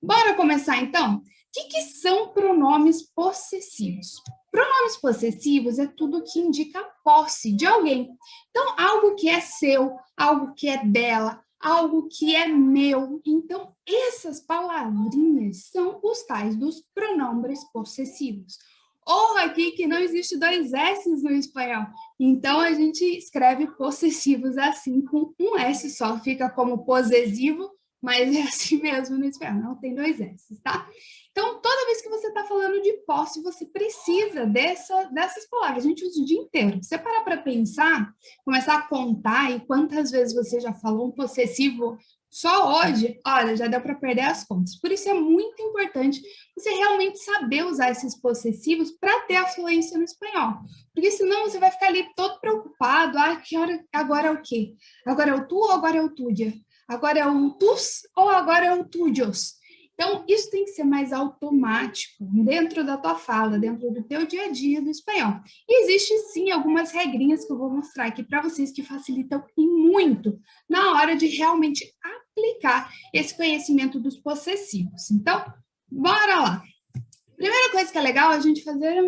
Bora começar, então? O que são pronomes possessivos? Pronomes possessivos é tudo que indica posse de alguém. Então, algo que é seu, algo que é dela, algo que é meu. Então, essas palavrinhas são os tais dos pronomes possessivos. Ou aqui que não existe dois S's no espanhol. Então, a gente escreve possessivos assim, com um S só, fica como possessivo, mas é assim mesmo no espanhol, não tem dois S, tá? Então, toda vez que você está falando de posse, você precisa dessas palavras. A gente usa o dia inteiro. Você parar para pensar, começar a contar e quantas vezes você já falou um possessivo só hoje, olha, já deu para perder as contas. Por isso é muito importante você realmente saber usar esses possessivos para ter a fluência no espanhol. Porque senão você vai ficar ali todo preocupado. Ah, que hora, agora é o quê? Agora é o tu ou agora é o tuya? Agora é o tus ou agora é o tuyos? Então, isso tem que ser mais automático dentro da tua fala, dentro do teu dia a dia do espanhol. E existe sim algumas regrinhas que eu vou mostrar aqui para vocês que facilitam e muito na hora de realmente aplicar esse conhecimento dos possessivos. Então, bora lá! Primeira coisa que é legal a gente fazer é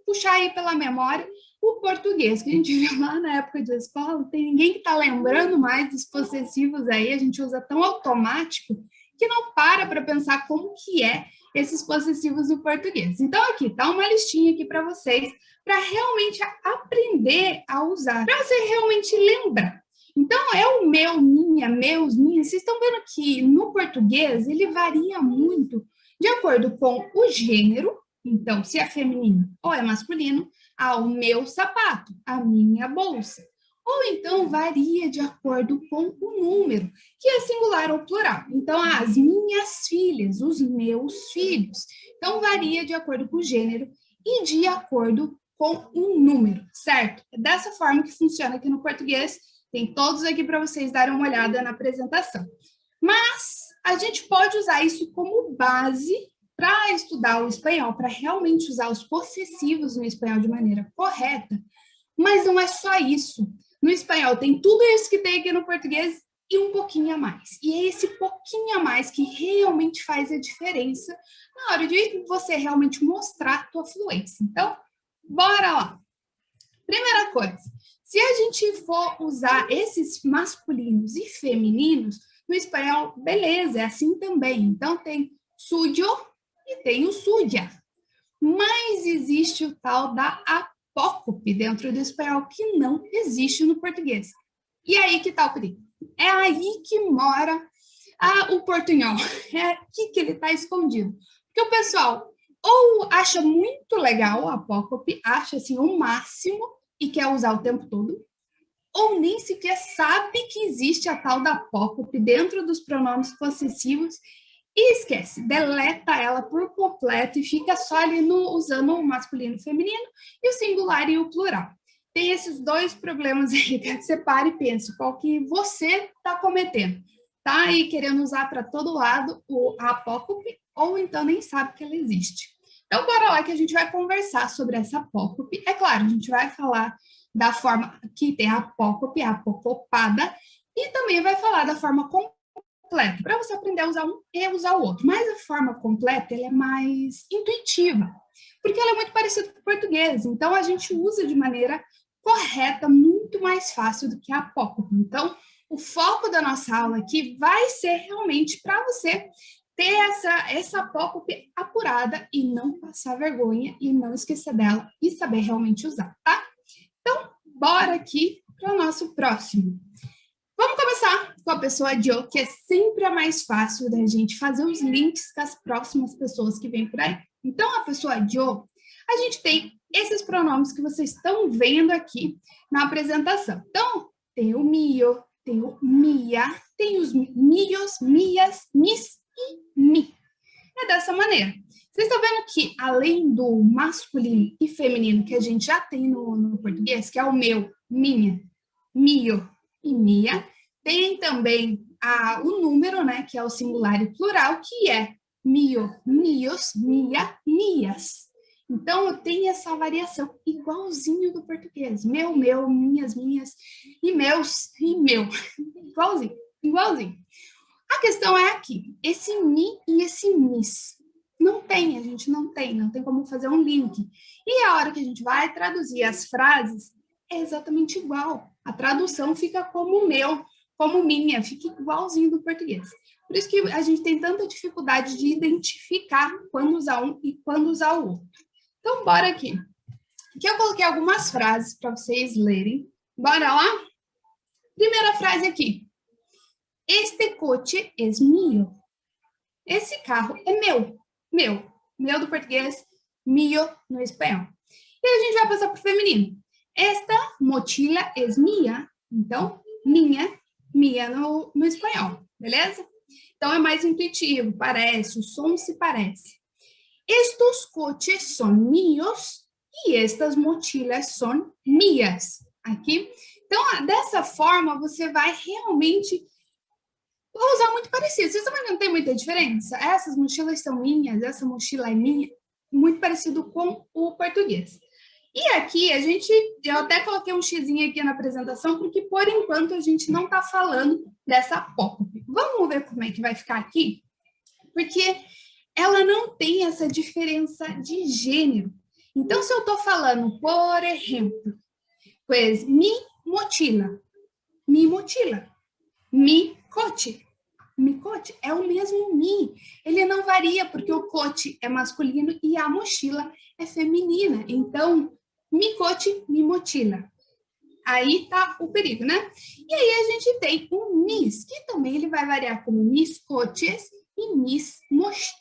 puxar aí pela memória o português, que a gente viu lá na época de escola, não tem ninguém que está lembrando mais dos possessivos aí, a gente usa tão automático que não para pensar como que é esses possessivos no português. Então aqui, tá uma listinha aqui para vocês, para realmente aprender a usar, para você realmente lembrar. Então, é o meu, minha, meus, minhas. Vocês estão vendo que no português ele varia muito de acordo com o gênero. Então, se é feminino ou é masculino, o meu sapato, a minha bolsa. Ou então varia de acordo com o número, que é singular ou plural. Então, as minhas filhas, os meus filhos. Então, varia de acordo com o gênero e de acordo com o número, certo? É dessa forma que funciona aqui no português. Tem todos aqui para vocês darem uma olhada na apresentação. Mas a gente pode usar isso como base para estudar o espanhol, para realmente usar os possessivos no espanhol de maneira correta. Mas não é só isso. No espanhol tem tudo isso que tem aqui no português e um pouquinho a mais. E é esse pouquinho a mais que realmente faz a diferença na hora de você realmente mostrar a tua fluência. Então, bora lá. Primeira coisa, se a gente for usar esses masculinos e femininos, no espanhol, beleza, é assim também. Então, tem suyo e tem o suya. Mas existe o tal da apócope dentro do espanhol que não existe no português. E aí que está o perigo. É aí que mora o portunhol. É aqui que ele está escondido. Porque o pessoal ou acha muito legal a apócope, acha assim o máximo e quer usar o tempo todo, ou nem sequer sabe que existe a tal da apócope dentro dos pronomes possessivos e esquece, deleta ela por completo e fica só ali usando o masculino e o feminino e o singular e o plural. Tem esses dois problemas aí, que você para e pensa qual que você está cometendo. Tá aí querendo usar para todo lado a apócope ou então nem sabe que ela existe. Então, bora lá que a gente vai conversar sobre essa apócope. É claro, a gente vai falar da forma que tem a apócope, a apocopada, e também vai falar da forma completa, para você aprender a usar um e usar o outro. Mas a forma completa, ela é mais intuitiva, porque ela é muito parecida com o português, então a gente usa de maneira correta, muito mais fácil do que a apócope. Então, o foco da nossa aula aqui vai ser realmente para você ter essa apócope apurada e não passar vergonha e não esquecer dela e saber realmente usar, tá? Então, bora aqui para o nosso próximo. Vamos começar com a pessoa Joe, que é sempre a mais fácil da gente fazer os links com as próximas pessoas que vêm por aí. Então, a pessoa Joe, a gente tem esses pronomes que vocês estão vendo aqui na apresentação. Então, tem o mio, tem o mia, tem os mios, mias, mis e mi. É dessa maneira. Vocês estão vendo que, além do masculino e feminino que a gente já tem no português, que é o meu, minha, mio e mia, tem também o número, né, que é o singular e plural, que é mio, mios, mia, mias. Então, eu tenho essa variação igualzinho do português. Meu, minhas, minhas, e meus, e meu. Igualzinho, igualzinho. A questão é aqui, esse mi e esse mis. Não tem, a gente não tem como fazer um link. E a hora que a gente vai traduzir as frases, é exatamente igual. A tradução fica como meu, como minha, fica igualzinho do português. Por isso que a gente tem tanta dificuldade de identificar quando usar um e quando usar o outro. Então, bora aqui. Aqui eu coloquei algumas frases para vocês lerem. Bora lá? Primeira frase aqui. Este coche es mío. Esse carro é meu. Meu do português, mio no espanhol. E a gente vai passar para o feminino. Esta mochila es mía. Então, minha no espanhol, beleza? Então, é mais intuitivo, parece, o som se parece. Estos coches son míos e estas mochilas son mías. Aqui. Então, dessa forma, você vai realmente usar muito parecido. Vocês também não tem muita diferença? Essas mochilas são minhas, essa mochila é minha. Muito parecido com o português. E aqui, eu até coloquei um xizinho aqui na apresentação, porque por enquanto a gente não está falando dessa apócope. Vamos ver como é que vai ficar aqui? Porque ela não tem essa diferença de gênero. Então, se eu estou falando, por exemplo, pues, mi mochila, mi coche é o mesmo mi. Ele não varia, porque o coche é masculino e a mochila é feminina. Então, mi coche, mi mochila. Aí tá o perigo, né? E aí a gente tem o mis, que também ele vai variar como mis coches e mis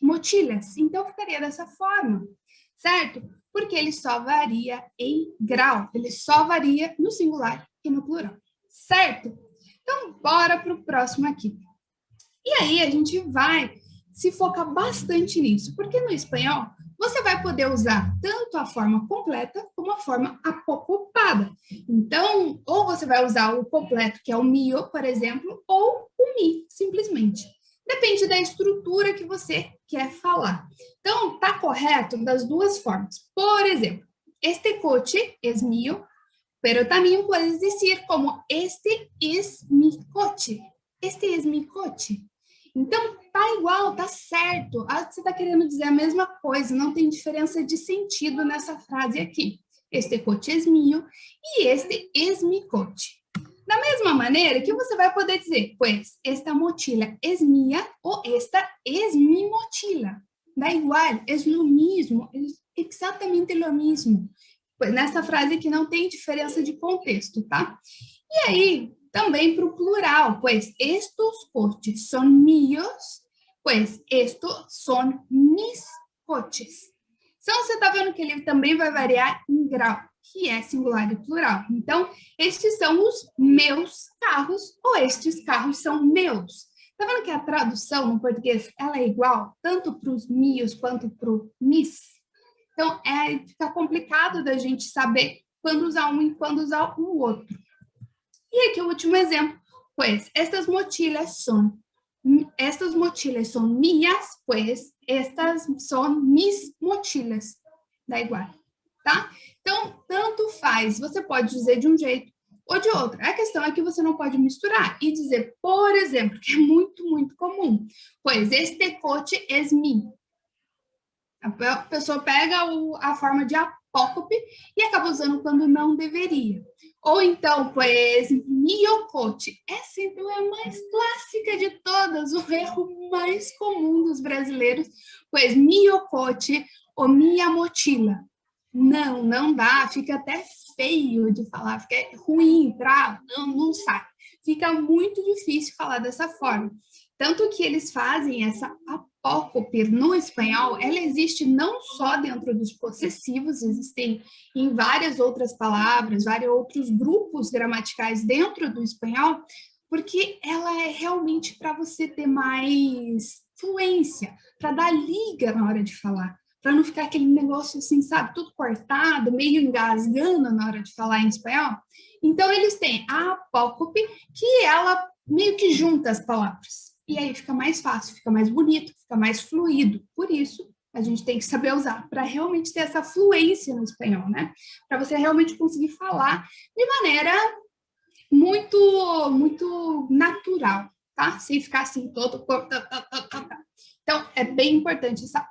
mochilas. Então, ficaria dessa forma, certo? Porque ele só varia em grau. Ele só varia no singular e no plural, certo? Então, bora para o próximo aqui. E aí a gente vai se focar bastante nisso, porque no espanhol você vai poder usar tanto a forma completa como a forma apocopada. Então, ou você vai usar o completo, que é o mio, por exemplo, ou o mi, simplesmente. Depende da estrutura que você quer falar. Então, tá correto das duas formas. Por exemplo, este coche es mío, pero también puedes decir como este es mi coche. Este es mi coche. Então, tá igual, tá certo. Você tá querendo dizer a mesma coisa, não tem diferença de sentido nessa frase aqui. Este coche es mío e este es mi coche. Da mesma maneira que você vai poder dizer, pues, esta mochila es mía ou esta es mi mochila. Da igual, é lo mismo, é exatamente lo mismo. Pues, nessa frase aqui não tem diferença de contexto, tá? E aí, também para o plural, pues estos coches son míos, pues estos son mis coches. Então, você está vendo que ele também vai variar em grau, que é singular e plural. Então, estes são os meus carros, ou estes carros são meus. Está vendo que a tradução no português ela é igual, tanto para os mios quanto para o mis? Então, fica complicado da gente saber quando usar um e quando usar o outro. E aqui o último exemplo, pues, estas mochilas son mías, pues, estas son mis mochilas. Dá igual, tá? Então, tanto faz, você pode dizer de um jeito ou de outro. A questão é que você não pode misturar e dizer, por exemplo, que é muito, muito comum, pues, este coche es mío. A pessoa pega a forma de apócope e acaba usando quando não deveria. Ou então, pues, mio coche. Essa, então, é a mais clássica de todas, o erro mais comum dos brasileiros. Pues, mio coche ou minha mochila. Não, não dá, fica até feio de falar, fica ruim, não sai. Fica muito difícil falar dessa forma. Tanto que eles fazem essa apócope no espanhol, ela existe não só dentro dos possessivos, existem em várias outras palavras, vários outros grupos gramaticais dentro do espanhol, porque ela é realmente para você ter mais fluência, para dar liga na hora de falar, para não ficar aquele negócio assim, sabe, tudo cortado, meio engasgando na hora de falar em espanhol. Então, eles têm a apócope, que ela meio que junta as palavras. E aí fica mais fácil, fica mais bonito, fica mais fluido. Por isso, a gente tem que saber usar para realmente ter essa fluência no espanhol, né? Para você realmente conseguir falar de maneira muito, muito natural, tá? Sem ficar assim todo... Então, é bem importante essa